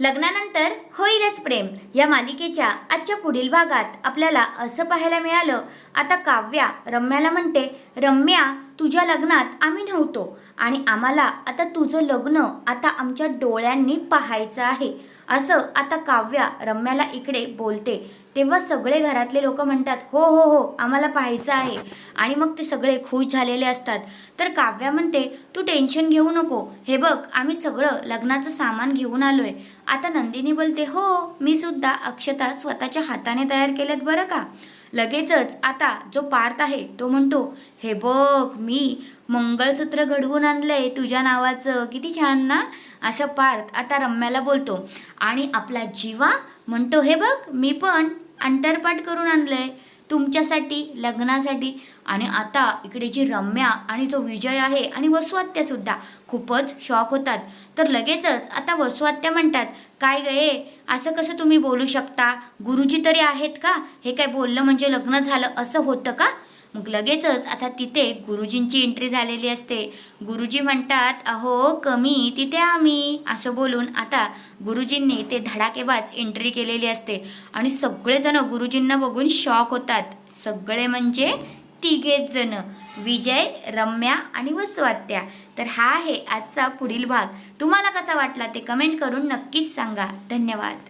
लग्नानंतर होईलच प्रेम या मालिकेच्या आजच्या पुढील भागात आपल्याला असं पाहायला मिळालं। आता काव्या रम्याला म्हणते, रम्या तुझ्या लग्नात आम्ही नव्हतो आणि आम्हाला आता तुझं लग्न आता आमच्या डोळ्यांनी पाहायचं आहे असं आता काव्या रम्याला इकडे बोलते। तेव्हा सगळे घरातले लोक म्हणतात, हो हो हो आम्हाला पाहायचं आहे आणि मग ते सगळे खुश झालेले असतात। तर काव्या म्हणते, तू टेन्शन घेऊ नको, हे बघ आम्ही सगळं लग्नाचं सामान घेऊन आलोय। आता नंदिनी बोलते, हो मी सुद्धा अक्षता स्वतःच्या हाताने तयार केल्यात बरं का। लगेचच आता जो पार्थ आहे तो म्हणतो, हे बघ मी मंगळसूत्र घडवून आणलंय तुझ्या नावाचं, किती छान ना। असं पार्थ आता रम्याला बोलतो आणि आपला जीवा म्हणतो, हे बघ मी पण अंतरपाठ करून आणलंय तुमच्यासाठी लग्नासाठी। आणि आता इकडे जी रम्या आणि जो विजय आहे आणि वसुआत्या सुद्धा खूपच शॉक होतात। तर लगेचच आता वसुआत्या म्हणतात, काय गे असं कसं तुम्ही बोलू शकता, गुरुजी तरी आहेत का, हे काय बोललं म्हणजे लग्न झालं असं होतं का। मग लगेचच आता तिथे गुरुजींची एंट्री झालेली असते। गुरुजी म्हणतात, अहो कमी तिथे आम्ही, असं बोलून आता गुरुजींनी ते धडाकेबाज एंट्री केलेली असते आणि सगळेजण गुरुजींना बघून शॉक होतात। सगळे म्हणजे तिघेच जण, विजय, रम्या आणि वसुआत्या। तर हा आहे आजचा पुढील भाग। तुम्हाला कसा वाटला ते कमेंट करून नक्कीच सांगा। धन्यवाद।